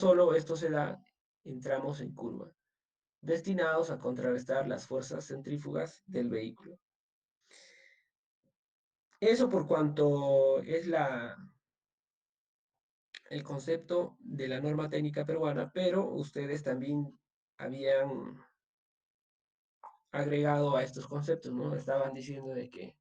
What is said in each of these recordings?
Solo esto se da en tramos en curva, destinados a contrarrestar las fuerzas centrífugas del vehículo. Eso por cuanto es el concepto de la norma técnica peruana, pero ustedes también habían agregado a estos conceptos, ¿no? Estaban diciendo de que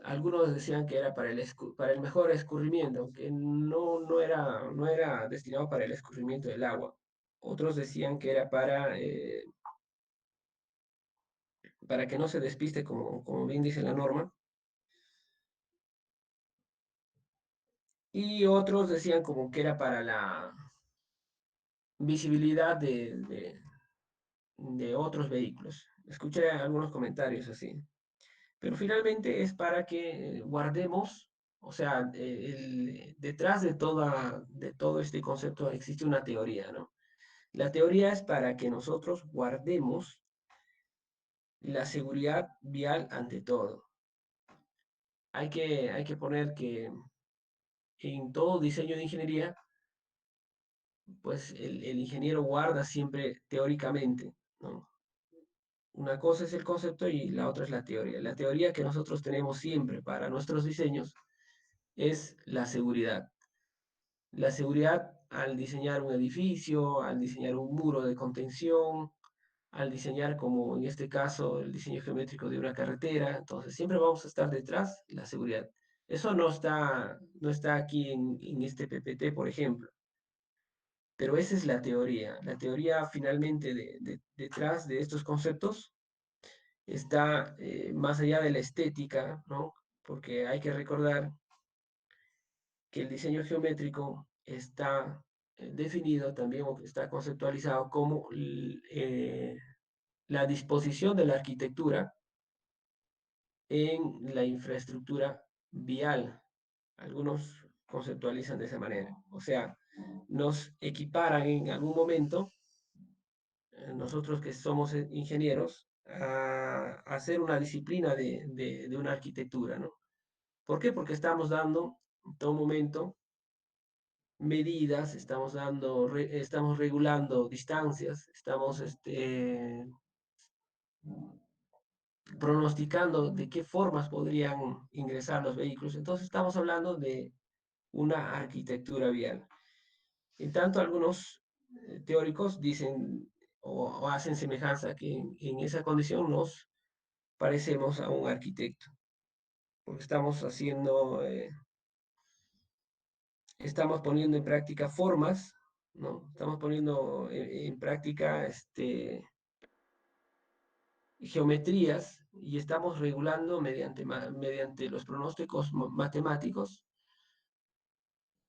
algunos decían que era para el mejor escurrimiento, aunque no era destinado para el escurrimiento del agua. Otros decían que era para que no se despiste, como bien dice la norma. Y otros decían como que era para la visibilidad de otros vehículos. Escuché algunos comentarios así. Pero finalmente es para que guardemos, o sea, detrás de todo este concepto existe una teoría, ¿no? La teoría es para que nosotros guardemos la seguridad vial ante todo. Hay que poner que en todo diseño de ingeniería, pues el ingeniero guarda siempre teóricamente, ¿no? Una cosa es el concepto y la otra es la teoría. La teoría que nosotros tenemos siempre para nuestros diseños es la seguridad. La seguridad al diseñar un edificio, al diseñar un muro de contención, al diseñar, como en este caso, el diseño geométrico de una carretera. Entonces, siempre vamos a estar detrás de la seguridad. Eso no está aquí en este PPT, por ejemplo. Pero esa es la teoría. La teoría finalmente detrás de estos conceptos está más allá de la estética, ¿no? Porque hay que recordar que el diseño geométrico está definido también o está conceptualizado como la disposición de la arquitectura en la infraestructura vial. Algunos conceptualizan de esa manera. O sea, nos equiparan en algún momento, nosotros que somos ingenieros, a hacer una disciplina de una arquitectura, ¿no? ¿Por qué? Porque estamos dando en todo momento medidas, estamos regulando distancias, estamos pronosticando de qué formas podrían ingresar los vehículos. Entonces estamos hablando de una arquitectura vial. En tanto, algunos teóricos dicen o hacen semejanza que en esa condición nos parecemos a un arquitecto, porque estamos poniendo en práctica formas, ¿no? Estamos poniendo en práctica geometrías y estamos regulando mediante los pronósticos matemáticos,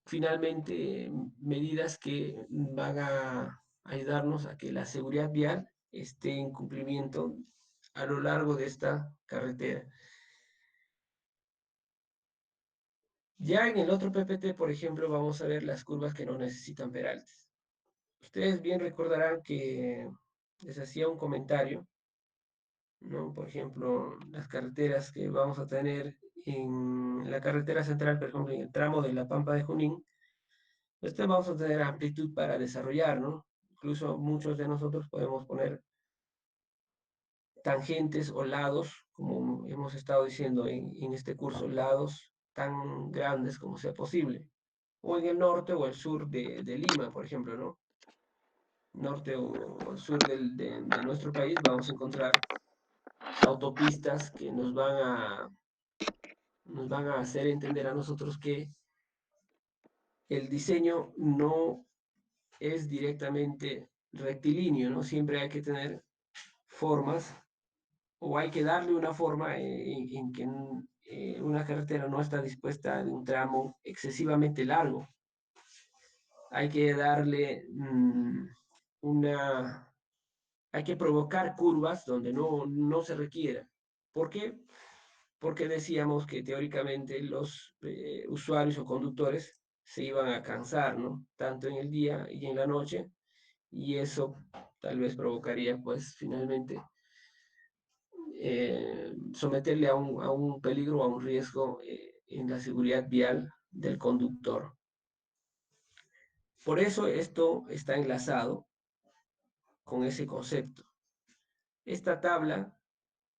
finalmente medidas que van a ayudarnos a que la seguridad vial esté en cumplimiento a lo largo de esta carretera. Ya en el otro PPT, por ejemplo, vamos a ver las curvas que no necesitan peraltes. Ustedes bien recordarán que les hacía un comentario, ¿no? Por ejemplo, las carreteras que vamos a tener en la carretera central, por ejemplo, en el tramo de la Pampa de Junín, vamos a tener amplitud para desarrollar, ¿no? Incluso muchos de nosotros podemos poner tangentes o lados, como hemos estado diciendo en este curso, lados tan grandes como sea posible. O en el norte o el sur de Lima, por ejemplo, ¿no? Norte o sur de nuestro país vamos a encontrar autopistas que nos van a hacer entender a nosotros que el diseño no es directamente rectilíneo, ¿no? Siempre hay que tener formas o hay que darle una forma en que una carretera no está dispuesta en un tramo excesivamente largo. Hay que darle hay que provocar curvas donde no se requiera. ¿Por qué? Porque decíamos que teóricamente los usuarios o conductores se iban a cansar, ¿no? Tanto en el día y en la noche, y eso tal vez provocaría, pues, finalmente someterle a un peligro, a un riesgo en la seguridad vial del conductor. Por eso esto está enlazado con ese concepto. Esta tabla,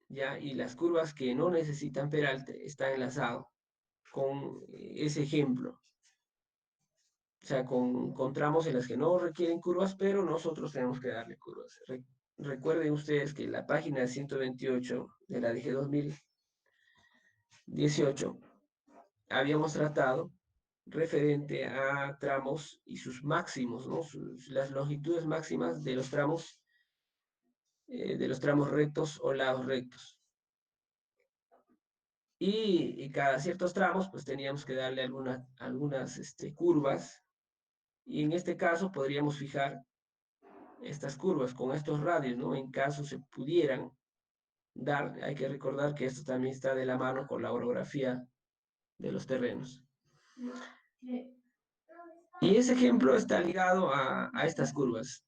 ya, y las curvas que no necesitan peralte está enlazado con ese ejemplo. O sea, con tramos en las que no requieren curvas, pero nosotros tenemos que darle curvas. Recuerden ustedes que la página 128 de la DG 2018 habíamos tratado referente a tramos y sus máximos, ¿no? Las longitudes máximas de los tramos rectos o lados rectos. Y cada ciertos tramos, pues teníamos que darle algunas curvas. Y en este caso podríamos fijar estas curvas con estos radios, ¿no? En caso se pudieran dar, hay que recordar que esto también está de la mano con la orografía de los terrenos. Y ese ejemplo está ligado a estas curvas.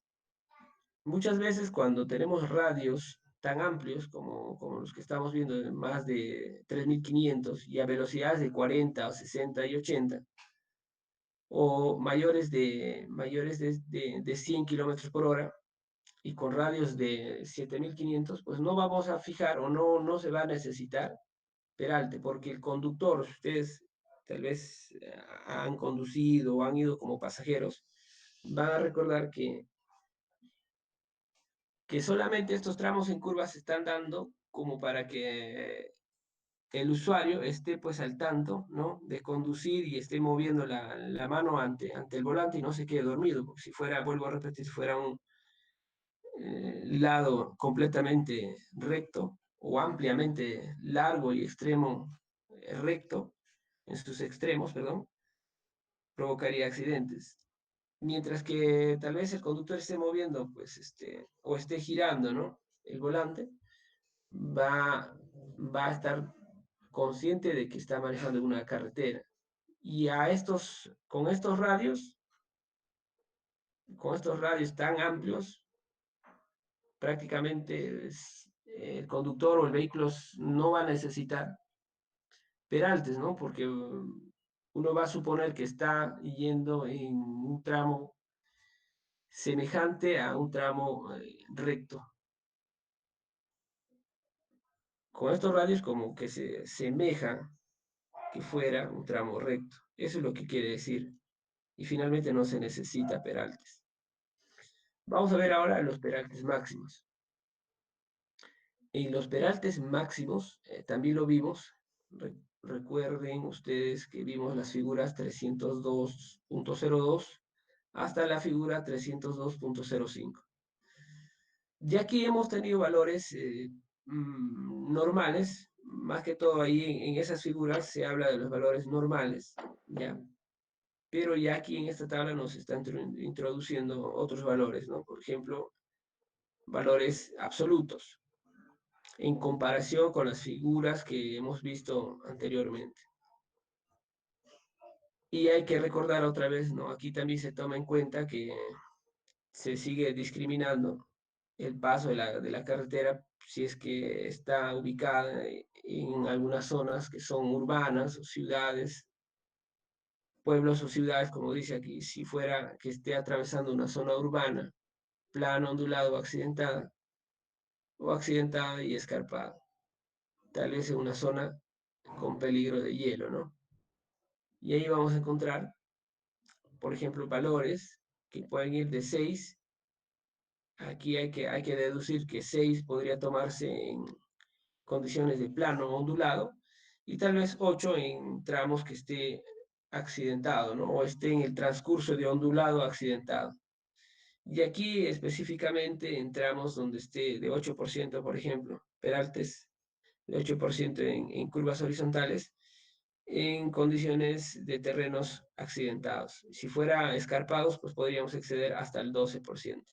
Muchas veces cuando tenemos radios tan amplios como los que estamos viendo, de más de 3.500 y a velocidades de 40 o 60 y 80, o mayores de 100 kilómetros por hora, y con radios de 7.500, pues no vamos a fijar o no se va a necesitar peralte, porque el conductor, ustedes tal vez han conducido o han ido como pasajeros, van a recordar que solamente estos tramos en curvas se están dando como para que el usuario esté pues al tanto, ¿no? De conducir y esté moviendo la mano ante el volante y no se quede dormido, porque si fuera, vuelvo a repetir, si fuera un lado completamente recto o ampliamente largo y extremo recto, en sus extremos, perdón, provocaría accidentes. Mientras que tal vez el conductor esté moviendo, pues, o esté girando, ¿no? El volante, va, va a estar consciente de que está manejando una carretera. Y con estos radios tan amplios, prácticamente el conductor o el vehículo no va a necesitar peraltes, ¿no? Porque uno va a suponer que está yendo en un tramo semejante a un tramo recto. Con estos radios como que se semeja que fuera un tramo recto. Eso es lo que quiere decir. Y finalmente no se necesita peraltes. Vamos a ver ahora los peraltes máximos. En los peraltes máximos también lo vimos. Recuerden ustedes que vimos las figuras 302.02 hasta la figura 302.05. Ya aquí hemos tenido valores normales, más que todo ahí en esas figuras se habla de los valores normales, ¿ya? Pero ya aquí en esta tabla nos están introduciendo otros valores, ¿no? Por ejemplo, valores absolutos en comparación con las figuras que hemos visto anteriormente. Y hay que recordar otra vez, ¿no? Aquí también se toma en cuenta que se sigue discriminando el paso de la carretera si es que está ubicada en algunas zonas que son urbanas o ciudades, pueblos o ciudades, como dice aquí, si fuera que esté atravesando una zona urbana, plano, ondulado o accidentada y escarpada, tal vez en una zona con peligro de hielo, ¿no? Y ahí vamos a encontrar, por ejemplo, valores que pueden ir de 6. Aquí hay que deducir que 6 podría tomarse en condiciones de plano ondulado y tal vez 8 en tramos que esté accidentado, ¿no? O esté en el transcurso de ondulado accidentado. Y aquí específicamente en tramos donde esté de 8%, por ejemplo, peraltes de 8% en curvas horizontales, en condiciones de terrenos accidentados. Si fuera escarpados, pues podríamos exceder hasta el 12%.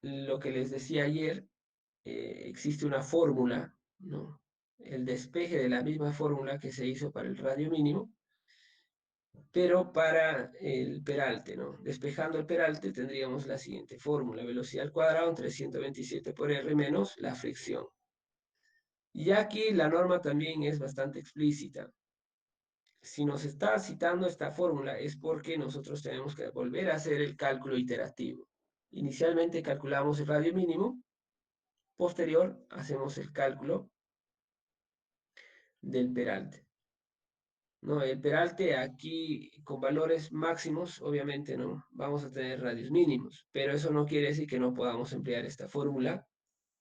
Lo que les decía ayer, existe una fórmula, ¿no? El despeje de la misma fórmula que se hizo para el radio mínimo, pero para el peralte, ¿no? Despejando el peralte tendríamos la siguiente fórmula: velocidad al cuadrado entre 127 por R menos la fricción. Y aquí la norma también es bastante explícita. Si nos está citando esta fórmula es porque nosotros tenemos que volver a hacer el cálculo iterativo. Inicialmente calculamos el radio mínimo, posterior hacemos el cálculo del peralte. ¿No? El peralte aquí con valores máximos, obviamente no vamos a tener radios mínimos, pero eso no quiere decir que no podamos emplear esta fórmula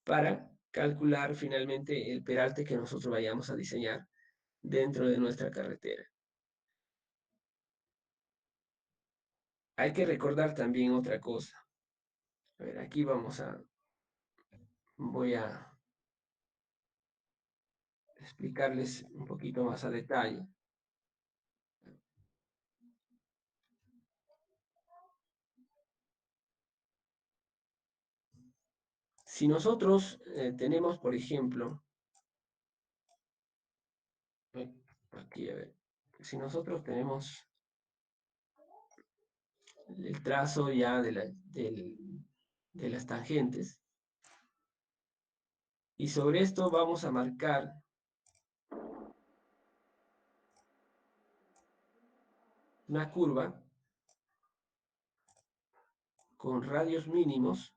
para calcular finalmente el peralte que nosotros vayamos a diseñar dentro de nuestra carretera. Hay que recordar también otra cosa. A ver, aquí voy a explicarles un poquito más a detalle. Si nosotros tenemos, por ejemplo, aquí, a ver, si nosotros tenemos el trazo ya de las tangentes, y sobre esto vamos a marcar una curva con radios mínimos,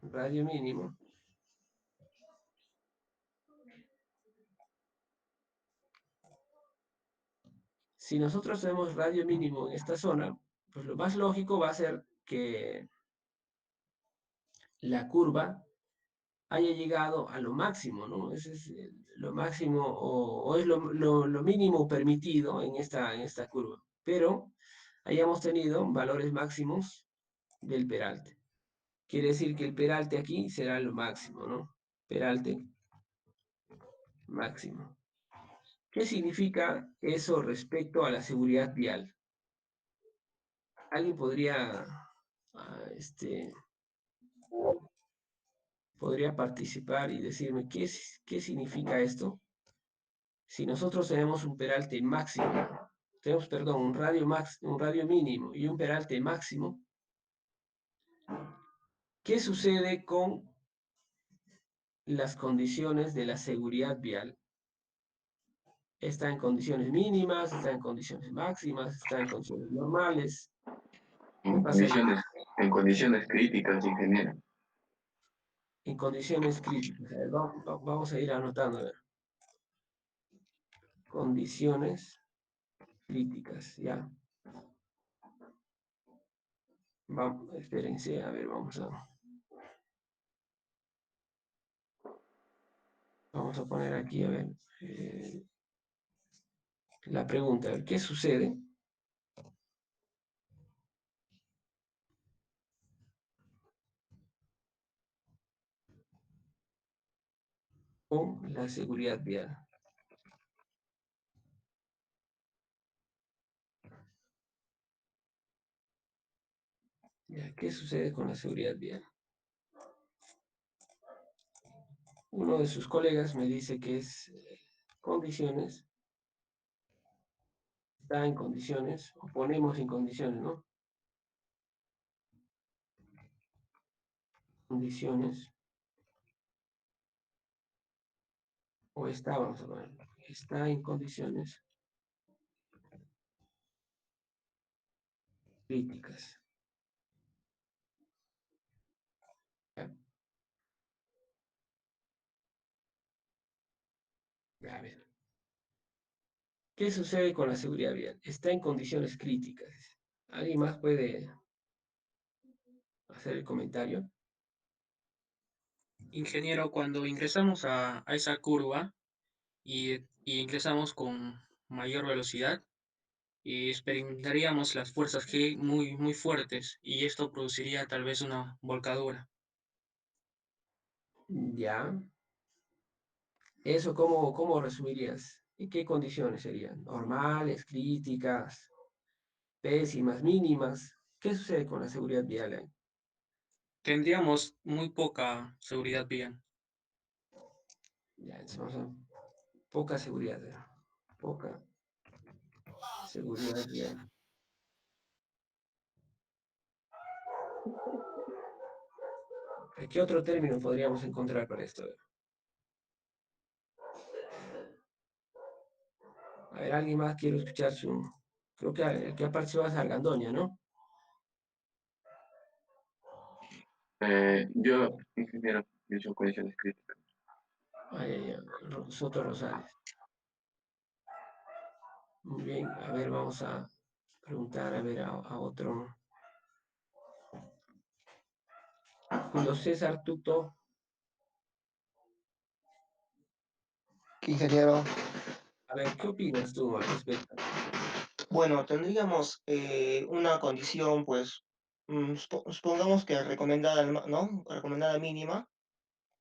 radio mínimo. Si nosotros tenemos radio mínimo en esta zona, pues lo más lógico va a ser que la curva haya llegado a lo máximo, ¿no? Ese es lo máximo o es lo mínimo permitido en esta curva. Pero hayamos tenido valores máximos del peralte. Quiere decir que el peralte aquí será lo máximo, ¿no? Peralte máximo. ¿Qué significa eso respecto a la seguridad vial? ¿Alguien ah, podría participar y decirme qué significa esto? Si nosotros tenemos un peralte máximo, tenemos, perdón, un radio mínimo y un peralte máximo, ¿qué sucede con las condiciones de la seguridad vial? ¿Está en condiciones mínimas? ¿Está en condiciones máximas? ¿Está en condiciones normales? ¿Qué En pasa ahí? condiciones, en condiciones críticas, ingeniero. En condiciones críticas. A ver, vamos a ir anotando. A ver. Condiciones críticas, ya. Vamos, espérense, a ver, vamos a poner aquí, a ver, la pregunta, a ver, ¿qué sucede con la seguridad vial? Ya, ¿qué sucede con la seguridad vial? Uno de sus colegas me dice que es condiciones, está en condiciones, o ponemos en condiciones, ¿no? Condiciones, o está, vamos a poner, está en condiciones críticas. Ya, ya, a ver. ¿Qué sucede con la seguridad vial? Está en condiciones críticas. ¿Alguien más puede hacer el comentario? Ingeniero, cuando ingresamos a esa curva y ingresamos con mayor velocidad, y experimentaríamos las fuerzas G muy fuertes y esto produciría tal vez una volcadura. Ya. ¿Eso cómo resumirías? ¿En qué condiciones serían? ¿Normales, críticas, pésimas, mínimas? ¿Qué sucede con la seguridad vial ahí? Tendríamos muy poca seguridad vial. Ya, entonces, poca seguridad, poca Seguridad vial. ¿Qué otro término podríamos encontrar para esto? A ver, alguien más quiero escuchar su... Creo que el que ha participado es Argandoña, ¿no? Yo, ingeniero, yo soy condiciones críticas. Ay, ay, ay, Soto Rosales. Muy bien, a ver, vamos a preguntar, a ver, a otro. Julio César Tuto. Ingeniero, A ver, ¿qué opinas tú al respecto? bueno, tendríamos una condición, pues, supongamos que recomendada, ¿no? Recomendada mínima,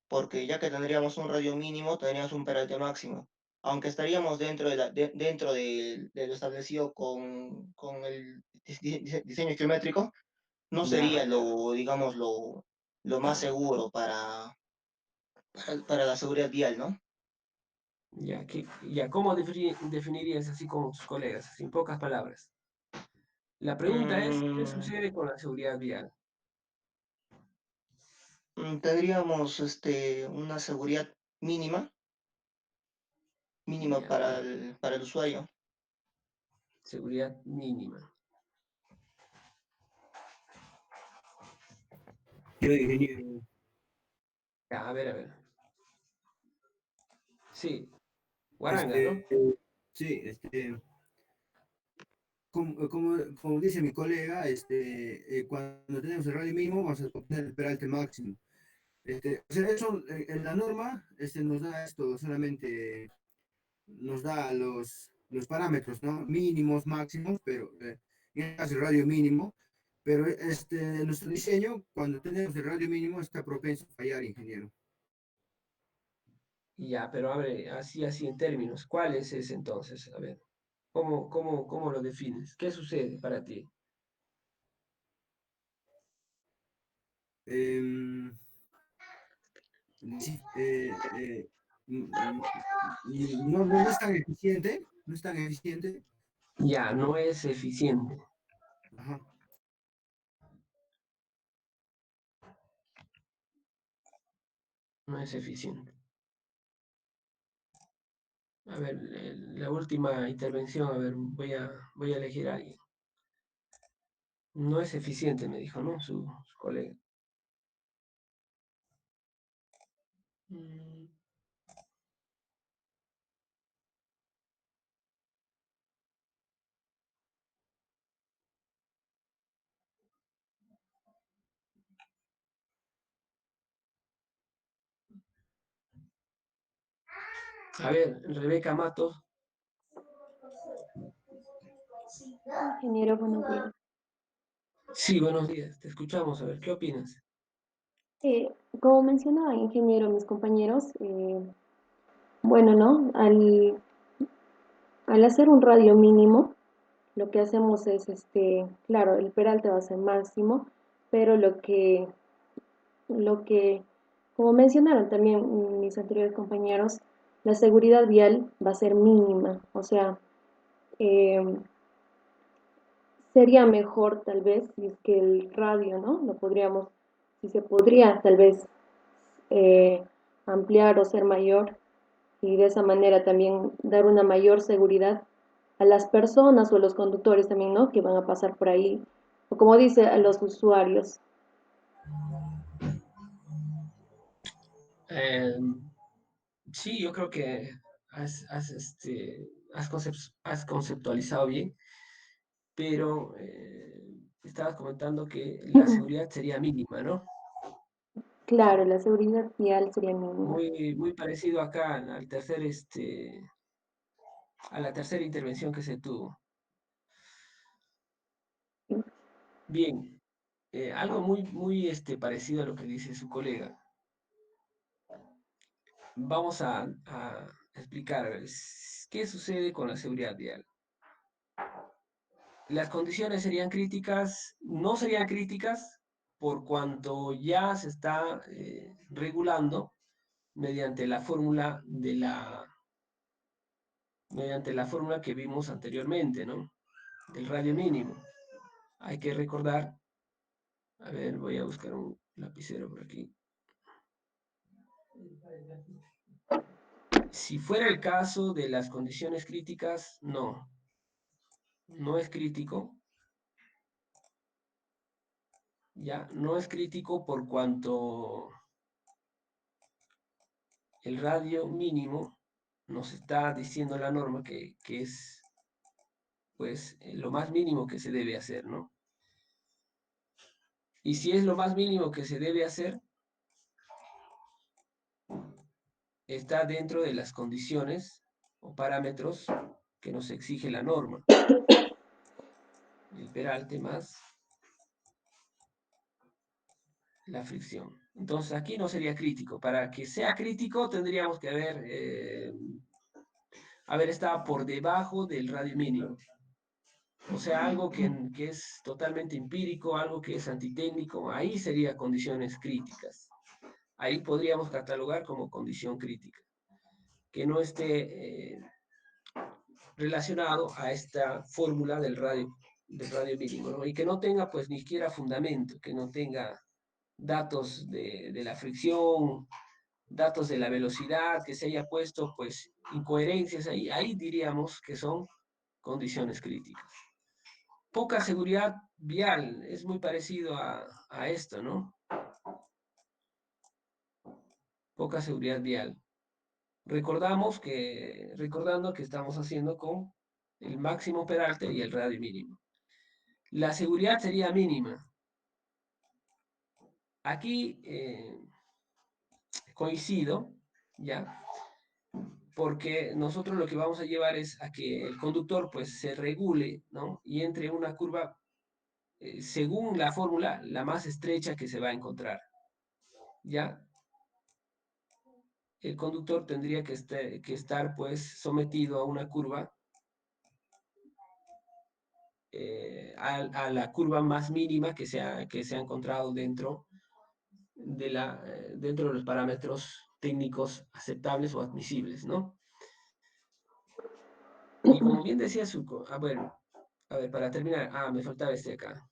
porque ya que tendríamos un radio mínimo, tendríamos un peralte máximo. Aunque estaríamos dentro dentro de lo establecido con el diseño geométrico, no Ya, sería lo, digamos, lo más seguro para la seguridad vial, ¿no? ¿Cómo definirías así con tus colegas, así en pocas palabras? La pregunta es, ¿qué Mm, sucede con la seguridad vial? Tendríamos una seguridad mínima Ya, para el usuario. seguridad mínima. Yo, ingeniero, Ya, a ver, a ver. Sí, Guaranga, ¿no? este, sí, como dice mi colega, cuando tenemos el radio mínimo, vamos a obtener el peralte máximo. O sea, eso en la norma nos da esto, solamente nos da los parámetros, ¿no? Mínimos, máximos, pero en este caso el radio mínimo, pero nuestro diseño, cuando tenemos el radio mínimo, está propenso a fallar, ingeniero. Ya, pero a ver, así en términos, ¿cuál es ese entonces? A ver, ¿cómo lo defines? ¿Qué sucede para ti? Em, sí, mm, no es tan eficiente, no es tan eficiente. Ya, no es eficiente, Ajá. no es eficiente. A ver, la última intervención, a ver, voy a elegir a alguien. No es eficiente, me dijo, ¿no? Su colega. Mm, A ver, Rebeca Matos. Ingeniero, buenos días. Sí, buenos días, te escuchamos. A ver, ¿qué opinas? Eh, Como mencionaba, ingeniero, mis compañeros, bueno, ¿no? Al hacer un radio mínimo, lo que hacemos es, claro, el peralte va a ser máximo, pero lo que, como mencionaron también mis anteriores compañeros, la seguridad vial va a ser mínima, o sea, eh, sería mejor tal vez si es que el radio, ¿no? Si se podría tal vez eh, ampliar o ser mayor y de esa manera también dar una mayor seguridad a las personas o a los conductores también, ¿no? Que van a pasar por ahí, o como dice, a los usuarios. Eh, sí, yo creo que has conceptualizado bien, pero estabas comentando que la seguridad sería mínima, ¿no? Claro, la seguridad vial sería mínima. Muy parecido acá a la tercera intervención que se tuvo. Bien, algo muy parecido a lo que dice su colega. Vamos a explicar, a ver, qué sucede con la seguridad vial. Las condiciones serían críticas, no serían críticas por cuanto ya se está regulando mediante la fórmula mediante la fórmula que vimos anteriormente, ¿no? del radio mínimo. Hay que recordar, a ver, voy a buscar un lapicero por aquí. Si fuera el caso de las condiciones críticas, no es crítico. Ya, no es crítico por cuanto el radio mínimo nos está diciendo la norma que es pues lo más mínimo que se debe hacer, ¿no? Y si es lo más mínimo que se debe hacer, está dentro de las condiciones o parámetros que nos exige la norma. El peralte más la fricción. Entonces aquí no sería crítico. Para que sea crítico tendríamos que haber estado por debajo del radio mínimo. O sea, algo que es totalmente empírico, algo que es antitécnico, ahí sería condiciones críticas. Ahí podríamos catalogar como condición crítica. Que no esté relacionado a esta fórmula del radio mínimo, ¿no? Y que no tenga pues ni siquiera fundamento, que no tenga datos de la fricción, datos de la velocidad, que se haya puesto pues incoherencias ahí diríamos que son condiciones críticas. Poca seguridad vial, es muy parecido a esto, ¿no? Poca seguridad vial. Recordando que estamos haciendo con el máximo peralte y el radio mínimo. La seguridad sería mínima. Aquí coincido, ¿ya? Porque nosotros lo que vamos a llevar es a que el conductor pues se regule, ¿no? Y entre una curva, según la fórmula, la más estrecha que se va a encontrar, ¿ya? El conductor tendría que estar pues sometido a una curva, a la curva más mínima que se ha encontrado dentro de los parámetros técnicos aceptables o admisibles, ¿no? Y como bien decía bueno, a ver, para terminar, me faltaba este acá.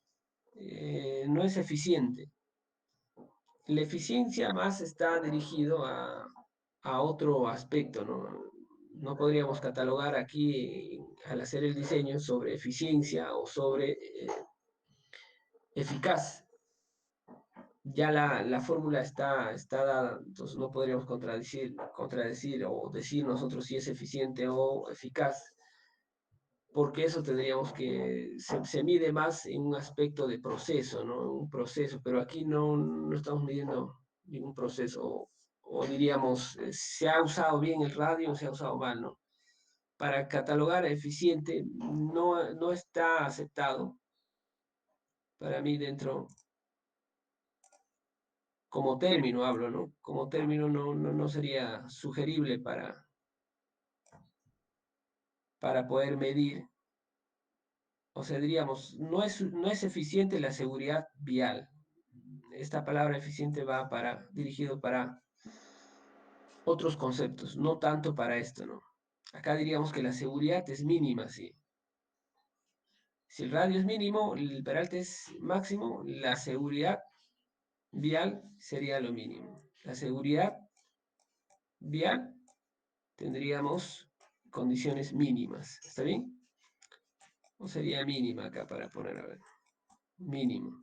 No es eficiente. La eficiencia más está dirigido a otro aspecto, ¿no? No podríamos catalogar aquí, al hacer el diseño, sobre eficiencia o sobre eficaz. Ya la fórmula está dada, entonces no podríamos contradecir o decir nosotros si es eficiente o eficaz, porque eso tendríamos que, se mide más en un aspecto de proceso, ¿no? Un proceso, pero aquí no estamos midiendo ningún proceso, o diríamos, se ha usado bien el radio o se ha usado mal, ¿no? Para catalogar eficiente no está aceptado para mí dentro, como término hablo, ¿no? Como término no sería sugerible para poder medir. O sea, diríamos, no es eficiente la seguridad vial. Esta palabra eficiente va dirigido para otros conceptos, no tanto para esto, ¿no? Acá diríamos que la seguridad es mínima, sí. Si el radio es mínimo, el peralte es máximo, la seguridad vial sería lo mínimo. La seguridad vial tendríamos condiciones mínimas, ¿está bien? O sería mínima acá para poner, a ver, mínimo.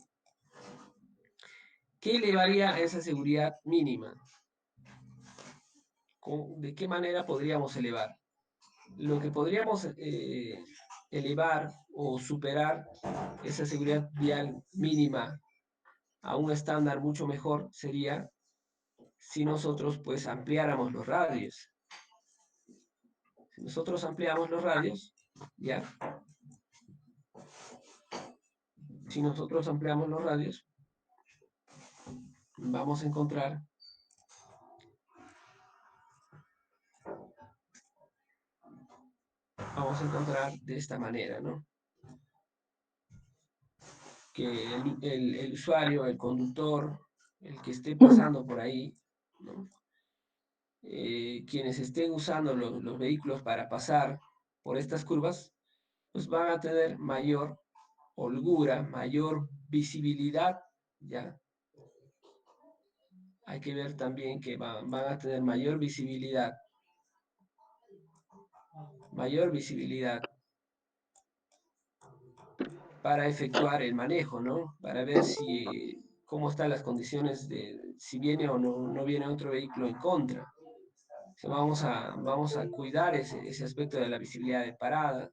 ¿Qué elevaría a esa seguridad mínima? ¿De qué manera podríamos elevar? Lo que podríamos elevar o superar esa seguridad vial mínima a un estándar mucho mejor sería si nosotros pues ampliáramos los radios. Si nosotros ampliamos los radios, ¿ya? Si nosotros ampliamos los radios, vamos a encontrar de esta manera, ¿no? Que el usuario, el conductor, el que esté pasando por ahí, ¿no? Quienes estén usando los vehículos para pasar por estas curvas, pues van a tener mayor holgura, mayor visibilidad, ¿ya? Hay que ver también que van a tener mayor visibilidad para efectuar el manejo, ¿no? Para ver si cómo están las condiciones de si viene o no viene otro vehículo en contra. O sea, vamos a cuidar ese aspecto de la visibilidad de parada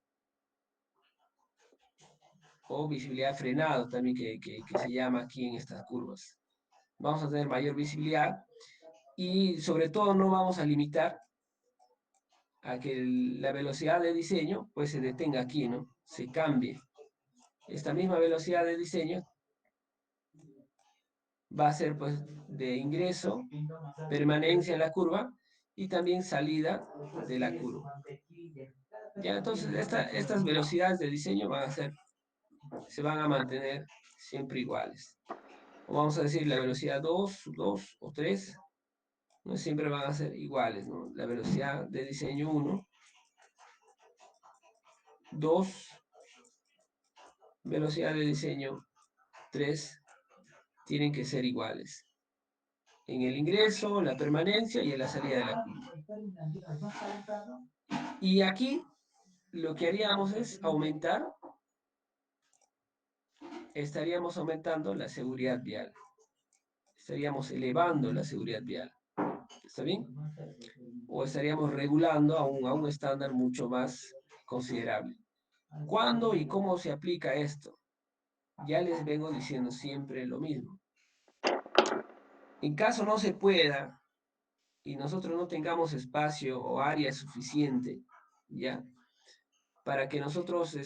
o visibilidad de frenado también que se llama aquí en estas curvas. Vamos a tener mayor visibilidad y sobre todo no vamos a limitar a que la velocidad de diseño pues se detenga aquí, ¿no? Se cambie. Esta misma velocidad de diseño va a ser pues de ingreso, permanencia en la curva y también salida de la curva. Ya, entonces estas velocidades de diseño se van a mantener siempre iguales. O vamos a decir la velocidad 2 o 3, no siempre van a ser iguales, ¿no? La velocidad de diseño 1, 2, velocidad de diseño 3, tienen que ser iguales. En el ingreso, la permanencia y en la salida de la curva. Y aquí lo que haríamos es estaríamos aumentando la seguridad vial. Estaríamos elevando la seguridad vial. ¿Está bien? O estaríamos regulando a un estándar mucho más considerable. ¿Cuándo y cómo se aplica esto? Ya les vengo diciendo siempre lo mismo. En caso no se pueda y nosotros no tengamos espacio o área suficiente, ¿ya? Para que nosotros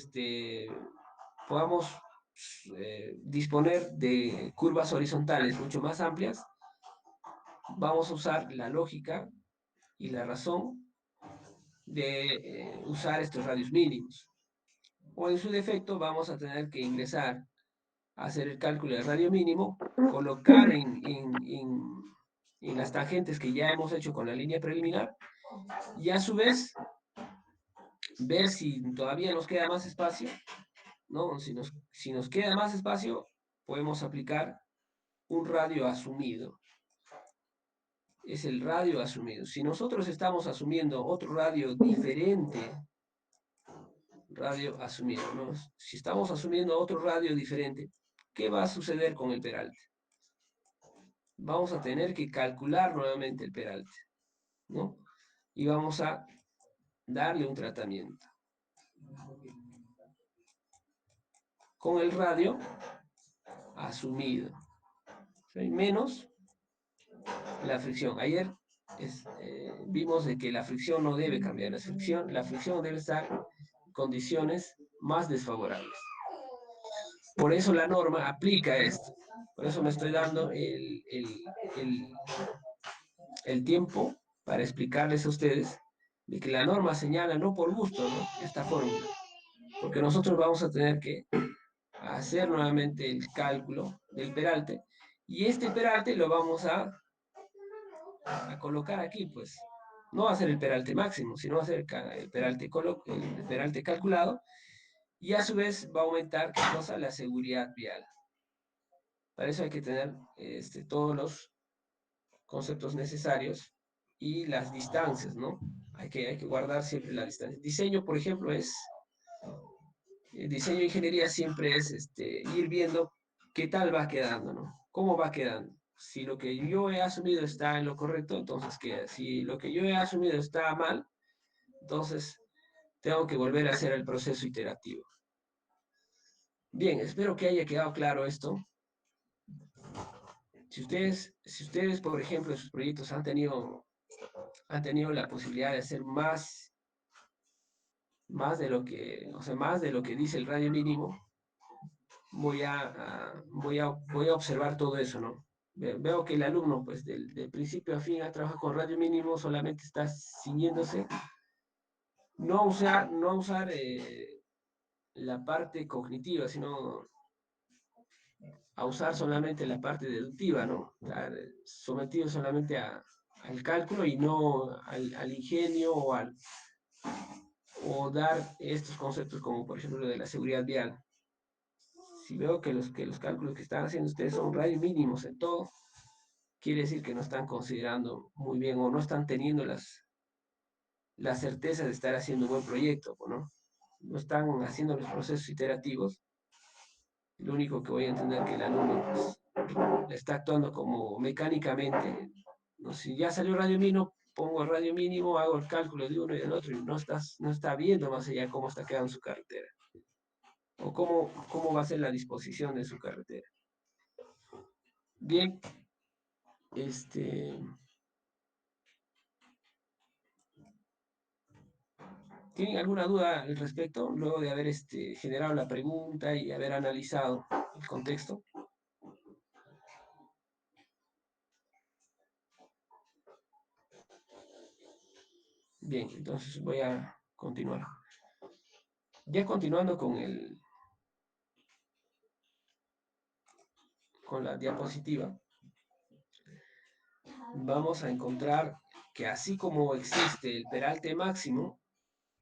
podamos disponer de curvas horizontales mucho más amplias, vamos a usar la lógica y la razón de usar estos radios mínimos. O en su defecto vamos a tener que ingresar a hacer el cálculo del radio mínimo, colocar en las tangentes que ya hemos hecho con la línea preliminar y a su vez ver si todavía nos queda más espacio, ¿no? Si nos queda más espacio, podemos aplicar un radio asumido. Es el radio asumido. Si nosotros estamos asumiendo otro radio diferente, radio asumido, ¿no? Si estamos asumiendo otro radio diferente, ¿qué va a suceder con el peralte? Vamos a tener que calcular nuevamente el peralte, ¿no? Y vamos a darle un tratamiento. Con el radio asumido. ¿Sí? Menos la fricción. Ayer vimos de que la fricción no debe cambiar. La fricción debe estar en condiciones más desfavorables. Por eso la norma aplica esto. Por eso me estoy dando el tiempo para explicarles a ustedes de que la norma señala no por gusto, ¿no? Esta fórmula. Porque nosotros vamos a tener que hacer nuevamente el cálculo del peralte y este peralte lo vamos a colocar aquí, pues. No va a ser el peralte máximo, sino va a ser el peralte calculado y a su vez va a aumentar, ¿qué cosa? La seguridad vial. Para eso hay que tener todos los conceptos necesarios y las distancias, ¿no? Hay que guardar siempre la distancia. Diseño, por ejemplo, diseño de ingeniería siempre es ir viendo qué tal va quedando, ¿no? ¿Cómo va quedando? Si lo que yo he asumido está en lo correcto, entonces queda. Si lo que yo he asumido está mal, entonces tengo que volver a hacer el proceso iterativo. Bien, espero que haya quedado claro esto. Si ustedes, por ejemplo, en sus proyectos han tenido la posibilidad de hacer más de lo que, o sea, más de lo que dice el radio mínimo, voy a observar todo eso, ¿no? Veo que el alumno, pues, del principio a fin ha trabajado con radio mínimo, solamente está ciñéndose, no a usar la parte cognitiva, sino a usar solamente la parte deductiva, ¿no? Sometido solamente al cálculo y no al ingenio o o dar estos conceptos como por ejemplo de la seguridad vial. Si veo que los cálculos que están haciendo ustedes son radio mínimos en todo, quiere decir que no están considerando muy bien o no están teniendo la certeza de estar haciendo un buen proyecto, ¿no? No están haciendo los procesos iterativos. Lo único que voy a entender que el alumno pues, está actuando como mecánicamente. ¿No? Si ya salió radio mínimo, pongo el radio mínimo, hago el cálculo de uno y del otro y no está viendo más allá cómo está quedando su carretera o cómo va a ser la disposición de su carretera. Bien, ¿tienen alguna duda al respecto luego de haber generado la pregunta y haber analizado el contexto? Bien, entonces voy a continuar. Ya continuando con la diapositiva, vamos a encontrar que así como existe el peralte máximo,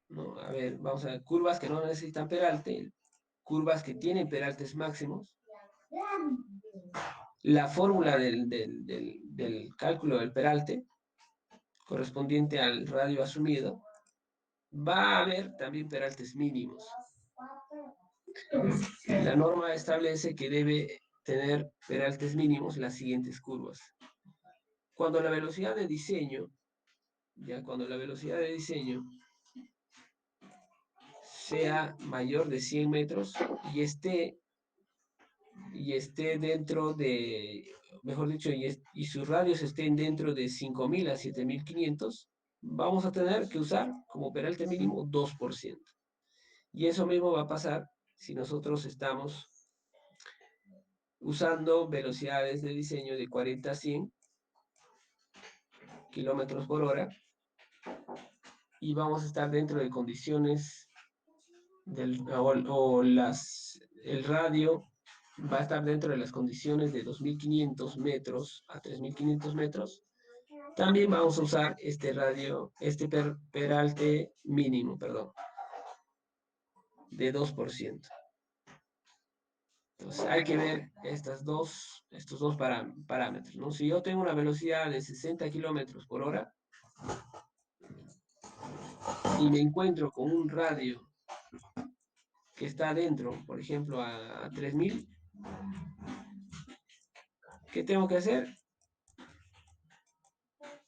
¿no? A ver, vamos a ver, curvas que no necesitan peralte, curvas que tienen peraltes máximos. La fórmula del cálculo del peralte, correspondiente al radio asumido, va a haber también peraltes mínimos. La norma establece que debe tener peraltes mínimos las siguientes curvas. Cuando la velocidad de diseño, sea mayor de 100 metros y esté dentro de, mejor dicho, y sus radios estén dentro de 5.000 a 7.500, vamos a tener que usar como peralte mínimo 2%. Y eso mismo va a pasar si nosotros estamos usando velocidades de diseño de 40 a 100 kilómetros por hora y vamos a estar dentro de condiciones el radio va a estar dentro de las condiciones de 2.500 metros a 3.500 metros. También vamos a usar este peralte mínimo, de 2%. Entonces hay que ver estos dos parámetros, ¿no? Si yo tengo una velocidad de 60 kilómetros por hora y me encuentro con un radio que está dentro, por ejemplo, a 3.000, ¿qué tengo que hacer?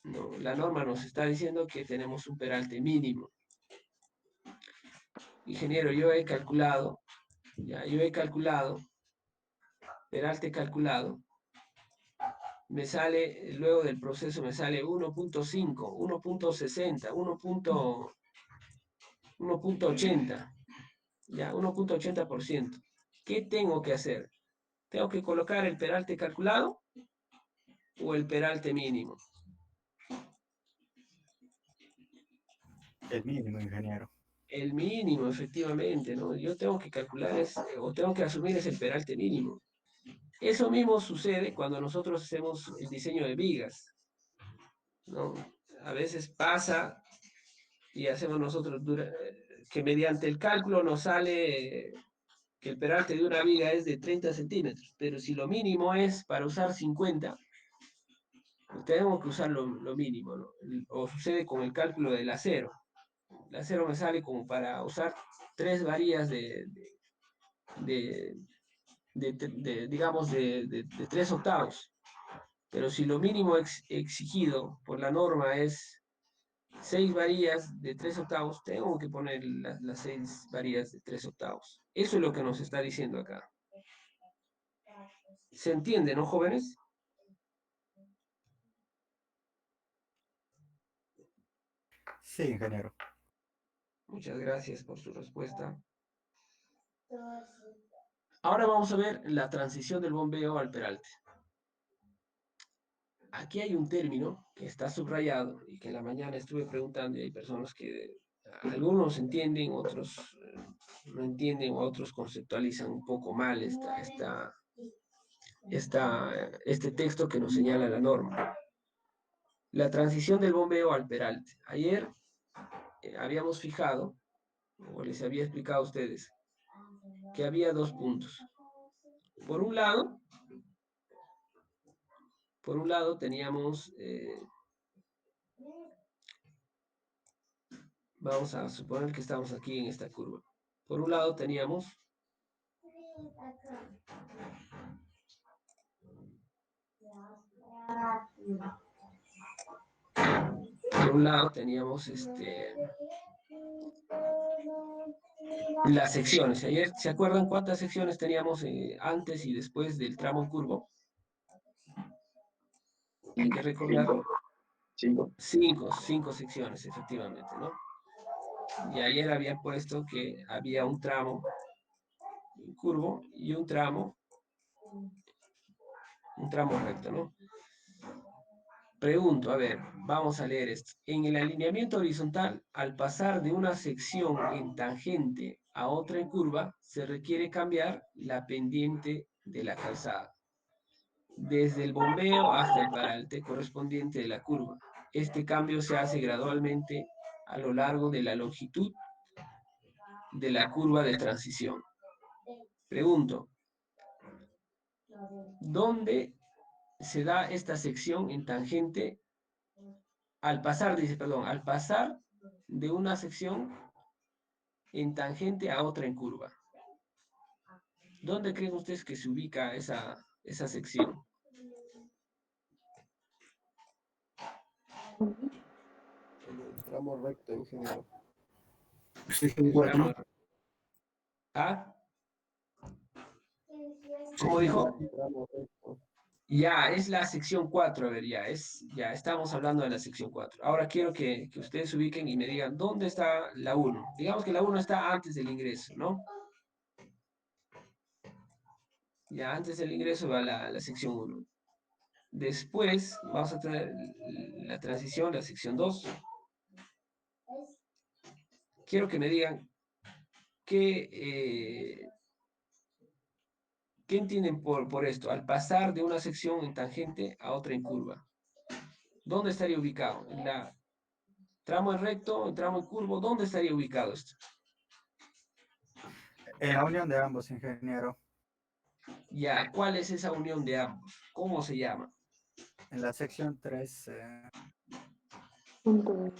No, la norma nos está diciendo que tenemos un peralte mínimo. Ingeniero, yo he calculado, peralte calculado, me sale, luego del proceso me sale 1.5, 1.60, 1.80, ya, 1.80%. ¿Qué tengo que hacer? ¿Tengo que colocar el peralte calculado o el peralte mínimo? El mínimo, ingeniero. El mínimo, efectivamente, ¿no? Yo tengo que calcular o tengo que asumir ese peralte mínimo. Eso mismo sucede cuando nosotros hacemos el diseño de vigas, ¿no? A veces pasa y hacemos nosotros que mediante el cálculo nos sale que el peralte de una viga es de 30 centímetros, pero si lo mínimo es para usar 50, pues tenemos que usar lo mínimo, ¿no? O sucede con el cálculo del acero. El acero me sale como para usar 3 varillas digamos, de 3 octavos. Pero si lo mínimo exigido por la norma es 6 varillas de 3 octavos, tengo que poner las 6 varillas de 3 octavos. Eso es lo que nos está diciendo acá. ¿Se entiende, no, jóvenes? Sí, ingeniero. Muchas gracias por su respuesta. Ahora vamos a ver la transición del bombeo al peralte. Aquí hay un término que está subrayado y que en la mañana estuve preguntando y hay personas que algunos entienden, otros no entienden o otros conceptualizan un poco mal este texto que nos señala la norma. La transición del bombeo al peralte. Ayer habíamos fijado o les había explicado a ustedes, que había dos puntos. Por un lado teníamos, vamos a suponer que estamos aquí en esta curva. Por un lado teníamos las secciones. Ayer, ¿se acuerdan cuántas secciones teníamos antes y después del tramo curvo? Hay que recordarlo. Cinco. Cinco secciones, efectivamente, ¿no? Y ayer había puesto que había un tramo curvo y un tramo recto, ¿no? Pregunto, a ver, vamos a leer esto. En el alineamiento horizontal, al pasar de una sección en tangente a otra en curva, se requiere cambiar la pendiente de la calzada, desde el bombeo hasta el paralte correspondiente de la curva. Este cambio se hace gradualmente a lo largo de la longitud de la curva de transición. Pregunto, ¿dónde se da esta sección en tangente al pasar de una sección en tangente a otra en curva? ¿Dónde creen ustedes que se ubica esa sección? En el tramo recto, ingeniero. Sección El 4. tramo. ¿Ah? ¿Cómo dijo? Tramo recto. Ya, es la sección 4, a ver, ya estamos hablando de la sección 4. Ahora quiero que ustedes se ubiquen y me digan, ¿dónde está la 1? Digamos que la 1 está antes del ingreso, ¿no? Ya, antes del ingreso va la sección 1. Después vamos a tener la transición, la sección 2. Quiero que me digan qué entienden por esto, al pasar de una sección en tangente a otra en curva. ¿Dónde estaría ubicado? ¿En la tramo en recto, en tramo en curvo? ¿Dónde estaría ubicado esto? En la unión de ambos, ingeniero. Ya, ¿cuál es esa unión de ambos? ¿Cómo se llama? En la sección 3, Punto de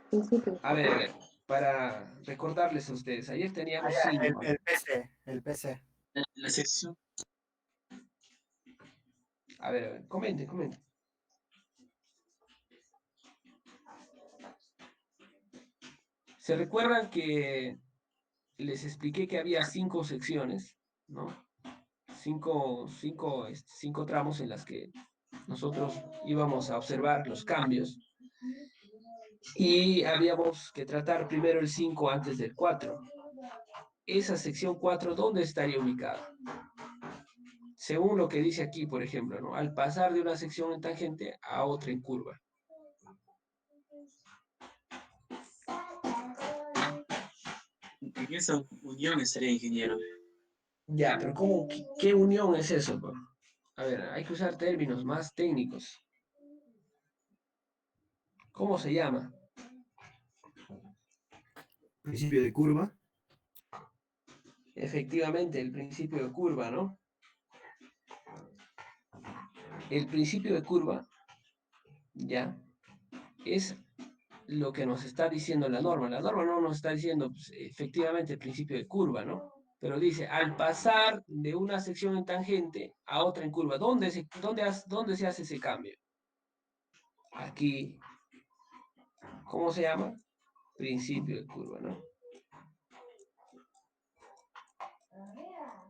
principio. A ver, para recordarles a ustedes, ayer teníamos el 5. PC, el PC. La sección. A ver, comenten. ¿Se recuerdan que les expliqué que había 5 secciones, ¿no? Cinco tramos en las que nosotros íbamos a observar los cambios y habíamos que tratar primero el 5 antes del 4. Esa sección 4, ¿dónde estaría ubicada? Según lo que dice aquí, por ejemplo, ¿no? Al pasar de una sección en tangente a otra en curva. En esa unión estaría, ingeniero. Ya, pero ¿qué unión es eso, po? A ver, hay que usar términos más técnicos. ¿Cómo se llama? Principio de curva. Efectivamente, el principio de curva, ¿no? El principio de curva, ya, es lo que nos está diciendo la norma. La norma no nos está diciendo pues, efectivamente el principio de curva, ¿no? Pero dice, al pasar de una sección en tangente a otra en curva, ¿dónde se hace ese cambio? Aquí, ¿cómo se llama? Principio de curva, ¿no?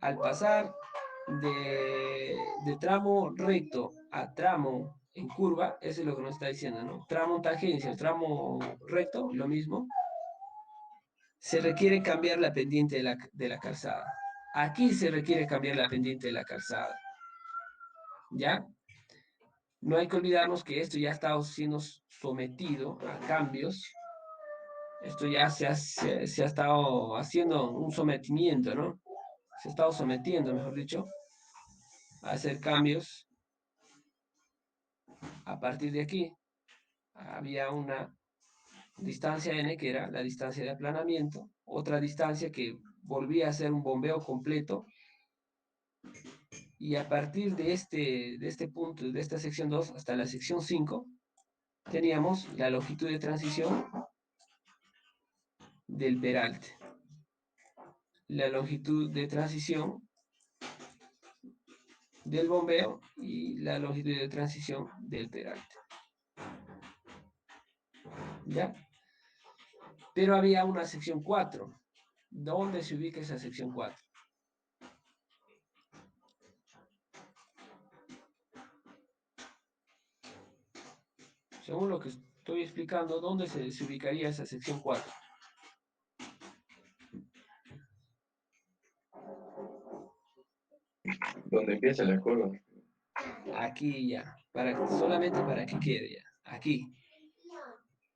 Al pasar de tramo recto a tramo en curva, eso es lo que nos está diciendo, ¿no? Tramo en tangencia, tramo recto, lo mismo. Se requiere cambiar la pendiente de la calzada. Aquí se requiere cambiar la pendiente de la calzada. ¿Ya? No hay que olvidarnos que esto ya ha estado siendo sometido a cambios. Esto ya se ha estado haciendo un sometimiento, ¿no? Se ha estado sometiendo, mejor dicho, a hacer cambios. A partir de aquí había una distancia n, que era la distancia de aplanamiento, otra distancia que volvía a ser un bombeo completo, y a partir de este punto, de esta sección 2 hasta la sección 5, teníamos la longitud de transición del peralte, la longitud de transición del bombeo y la longitud de transición del peralte. ¿Ya? Pero había una sección 4. ¿Dónde se ubica esa sección 4? Según lo que estoy explicando, ¿dónde se ubicaría esa sección 4? Donde empieza la curva. Aquí ya, solamente para que quede ya. Aquí.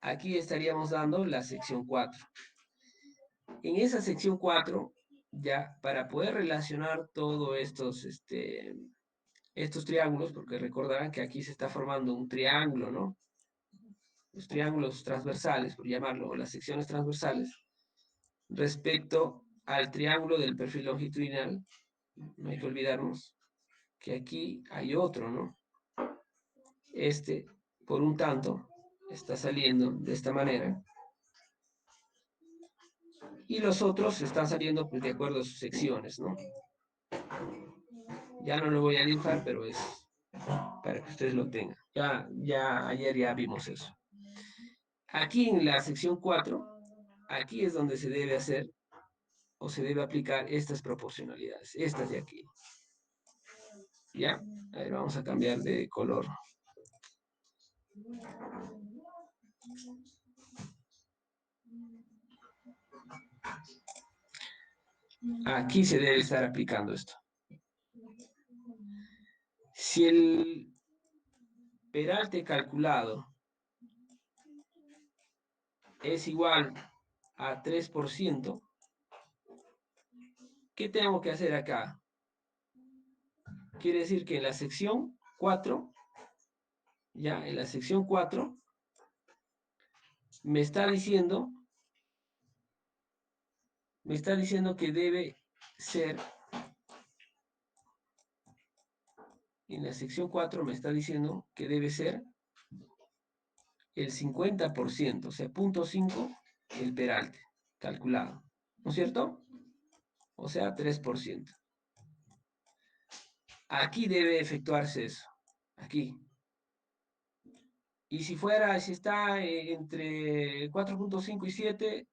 Aquí estaríamos dando la sección 4. En esa sección 4, ya, para poder relacionar todos estos triángulos, porque recordarán que aquí se está formando un triángulo, ¿no? Los triángulos transversales, por llamarlo, o las secciones transversales, respecto al triángulo del perfil longitudinal, no hay que olvidarnos que aquí hay otro, ¿no? Este, por un tanto, está saliendo de esta manera, y los otros están saliendo pues, de acuerdo a sus secciones, ¿no? Ya no lo voy a dibujar, pero es para que ustedes lo tengan. Ayer ya vimos eso. Aquí en la sección 4, aquí es donde se debe hacer o se debe aplicar estas proporcionalidades, estas de aquí. ¿Ya? A ver, vamos a cambiar de color. Aquí se debe estar aplicando esto. Si el peralte calculado es igual a 3%, ¿qué tengo que hacer acá? Quiere decir que en la sección 4, ya, en la sección 4, me está diciendo que debe ser, en la sección 4 me está diciendo que debe ser el 50%, o sea, 0.5 el peralte calculado, ¿no es cierto? O sea, 3%. Aquí debe efectuarse eso, aquí. Y si está entre 4.5 y 7,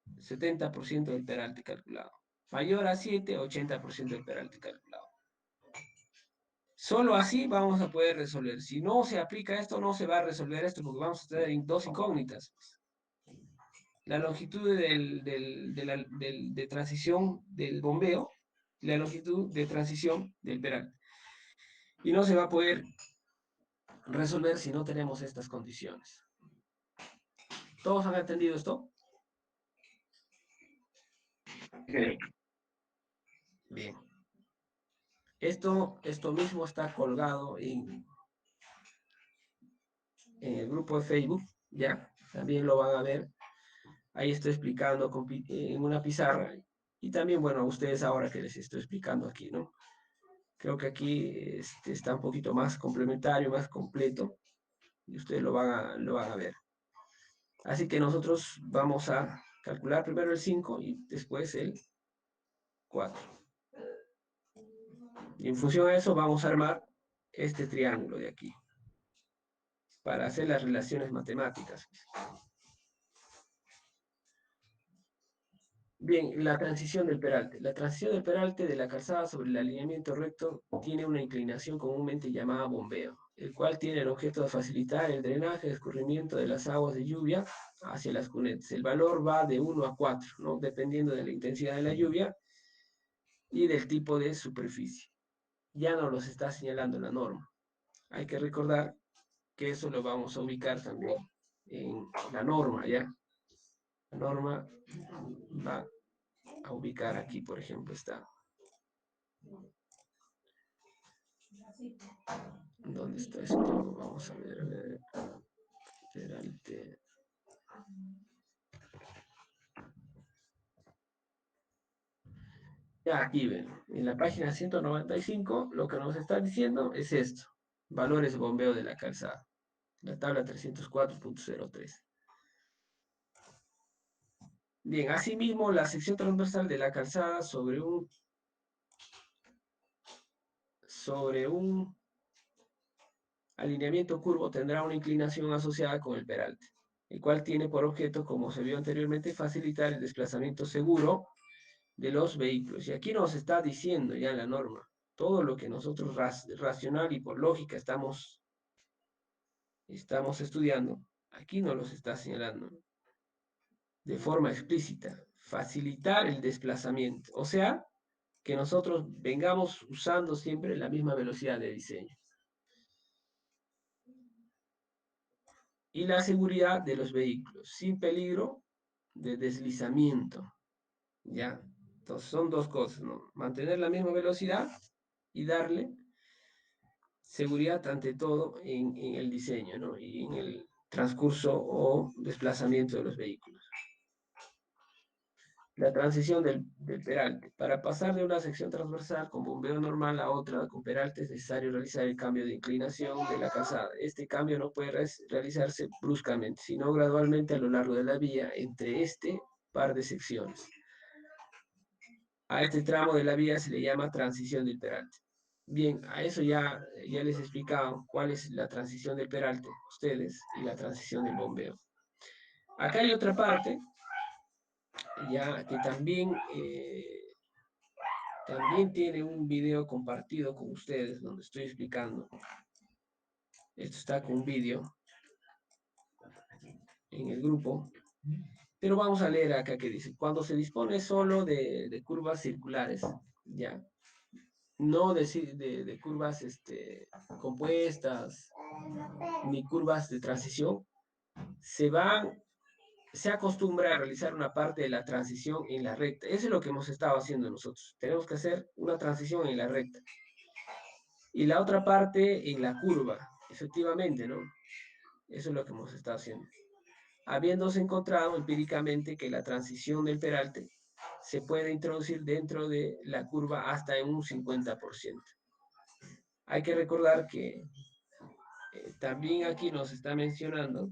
70% del peralte calculado. Mayor a 7, 80% del peralte calculado. Solo así vamos a poder resolver. Si no se aplica esto, no se va a resolver esto porque vamos a tener dos incógnitas. La longitud de transición del bombeo y la longitud de transición del peralte. Y no se va a poder resolver si no tenemos estas condiciones. ¿Todos han entendido esto? Sí. Bien. Esto mismo está colgado en el grupo de Facebook, ¿ya? También lo van a ver. Ahí estoy explicando en una pizarra. Y también, bueno, a ustedes ahora que les estoy explicando aquí, ¿no? Creo que aquí está un poquito más complementario, más completo. Y ustedes lo van a ver. Así que nosotros vamos a calcular primero el 5 y después el 4. Y en función de eso vamos a armar este triángulo de aquí para hacer las relaciones matemáticas. Bien, la transición del peralte. La transición del peralte de la calzada sobre el alineamiento recto tiene una inclinación comúnmente llamada bombeo, el cual tiene el objeto de facilitar el drenaje y escurrimiento de las aguas de lluvia hacia las cunetas. El valor va de 1 a 4, ¿no? Dependiendo de la intensidad de la lluvia y del tipo de superficie. Ya nos los está señalando la norma. Hay que recordar que eso lo vamos a ubicar también en la norma, ¿ya? La norma va a ubicar aquí, por ejemplo, está. ¿Dónde está esto? Vamos a ver, peralte. Ya aquí ven, en la página 195 lo que nos está diciendo es esto. Valores de bombeo de la calzada. La tabla 304.03. Bien, asimismo, la sección transversal de la calzada sobre un alineamiento curvo tendrá una inclinación asociada con el peralte, el cual tiene por objeto, como se vio anteriormente, facilitar el desplazamiento seguro de los vehículos. Y aquí nos está diciendo ya la norma, todo lo que nosotros racional y por lógica estamos estudiando, aquí nos los está señalando de forma explícita, facilitar el desplazamiento, o sea, que nosotros vengamos usando siempre la misma velocidad de diseño. Y la seguridad de los vehículos, sin peligro de deslizamiento, ¿ya? Entonces son dos cosas, ¿no? Mantener la misma velocidad y darle seguridad ante todo en el diseño, ¿no? Y en el transcurso o desplazamiento de los vehículos. La transición del peralte. Para pasar de una sección transversal con bombeo normal a otra con peralte es necesario realizar el cambio de inclinación de la calzada. Este cambio no puede realizarse bruscamente, sino gradualmente a lo largo de la vía entre este par de secciones. A este tramo de la vía se le llama transición del peralte. Bien, a eso ya les he explicado cuál es la transición del peralte, ustedes, y la transición del bombeo. Acá hay otra parte, ya que también tiene un video compartido con ustedes donde estoy explicando. Esto está con un video en el grupo. Pero vamos a leer acá que dice, cuando se dispone solo de curvas circulares, ya, no de curvas compuestas, ni curvas de transición, se acostumbra a realizar una parte de la transición en la recta. Eso es lo que hemos estado haciendo nosotros. Tenemos que hacer una transición en la recta. Y la otra parte en la curva, efectivamente, ¿no? Eso es lo que hemos estado haciendo. Habiéndose encontrado empíricamente que la transición del peralte se puede introducir dentro de la curva hasta en un 50%. Hay que recordar que también aquí nos está mencionando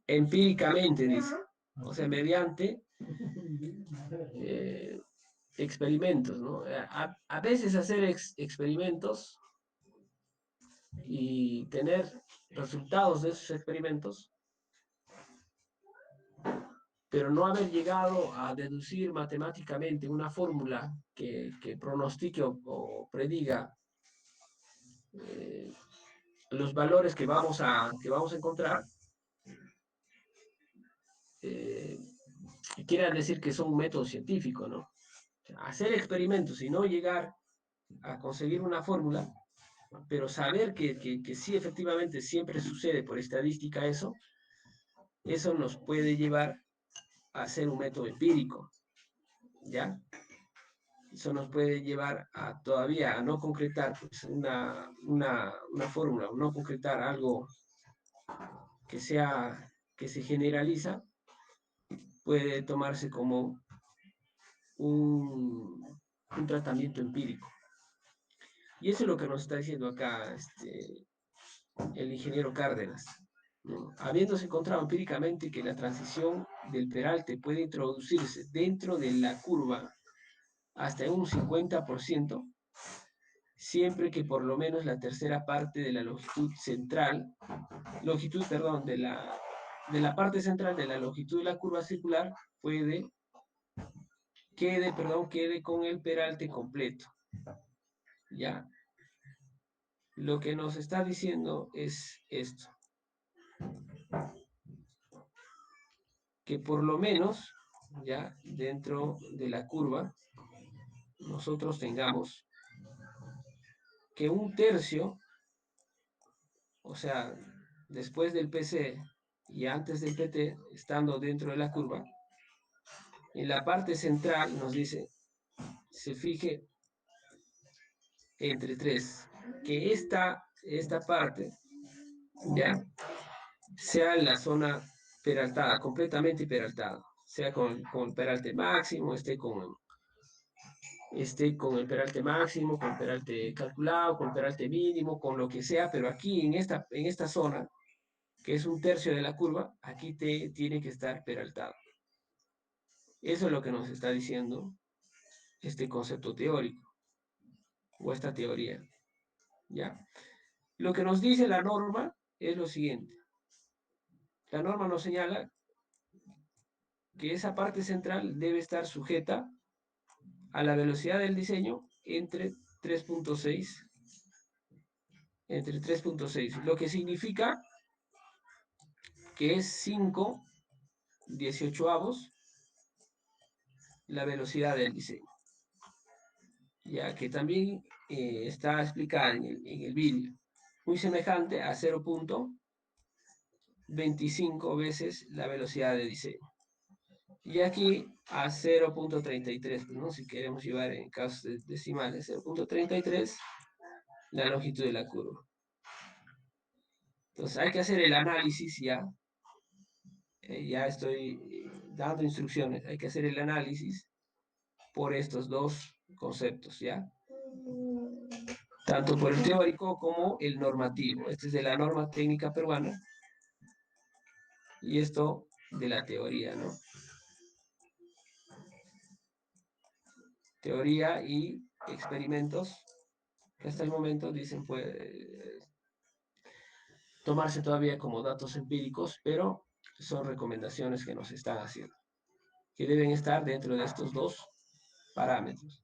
empíricamente, dice, o sea, mediante experimentos, ¿no? A veces hacer experimentos y tener resultados de esos experimentos, pero no haber llegado a deducir matemáticamente una fórmula que pronostique o prediga los valores que vamos a encontrar, quiere decir que son un método científico, ¿no? O sea, hacer experimentos y no llegar a conseguir una fórmula, pero saber que sí efectivamente siempre sucede por estadística eso nos puede llevar a hacer un método empírico, ¿ya? Eso nos puede llevar a todavía a no concretar pues, una fórmula, o no concretar algo que se generaliza, puede tomarse como un tratamiento empírico. Y eso es lo que nos está diciendo acá el ingeniero Cárdenas, ¿no? Habiéndose encontrado empíricamente que la transición del peralte puede introducirse dentro de la curva hasta un 50%, siempre que por lo menos la tercera parte de la de la parte central de la longitud de la curva circular quede con el peralte completo. ¿Ya? Lo que nos está diciendo es esto. Que por lo menos, ya, dentro de la curva, nosotros tengamos que un tercio, o sea, después del PC y antes del PT, estando dentro de la curva, en la parte central nos dice, se fije entre 3, que esta parte, ya, sea en la zona peraltada, completamente peraltada. sea con el peralte máximo, esté con el peralte máximo, con el peralte calculado, con el peralte mínimo, con lo que sea, pero aquí en esta zona, que es 1/3 de la curva, aquí tiene que estar peraltado. Eso es lo que nos está diciendo este concepto teórico o esta teoría, ¿ya? Lo que nos dice la norma es lo siguiente. La norma nos señala que esa parte central debe estar sujeta a la velocidad del diseño entre 3.6, lo que significa que es 5/18 la velocidad del diseño, ya que también está explicada en el vídeo, muy semejante a 0.25 veces la velocidad de diseño. Y aquí a 0.33, ¿no? Si queremos llevar en casos decimales, 0.33 la longitud de la curva. Entonces hay que hacer el análisis ya. Ya estoy dando instrucciones. Hay que hacer el análisis por estos dos conceptos, ¿ya? Tanto por el teórico como el normativo. Este es de la norma técnica peruana y esto de la teoría, ¿no? Teoría y experimentos que hasta el momento dicen puede tomarse todavía como datos empíricos, pero son recomendaciones que nos están haciendo, que deben estar dentro de estos dos parámetros.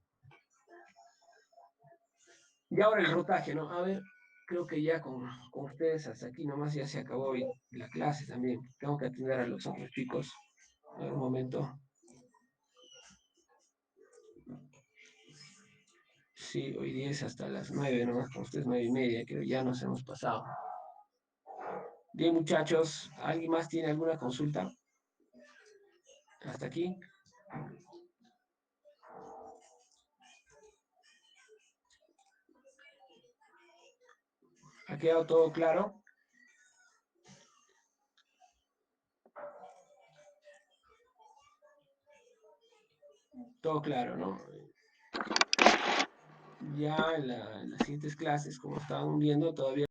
Y ahora el rotaje, ¿no? A ver, creo que ya con ustedes hasta aquí nomás ya se acabó hoy la clase también. Tengo que atender a los otros chicos. A ver, un momento. Sí, hoy día es hasta las 9, nomás con ustedes 9:30, creo ya nos hemos pasado. Bien, muchachos, ¿alguien más tiene alguna consulta? Hasta aquí. ¿Ha quedado todo claro? Todo claro, ¿no? Ya en las siguientes clases, como estaban viendo, todavía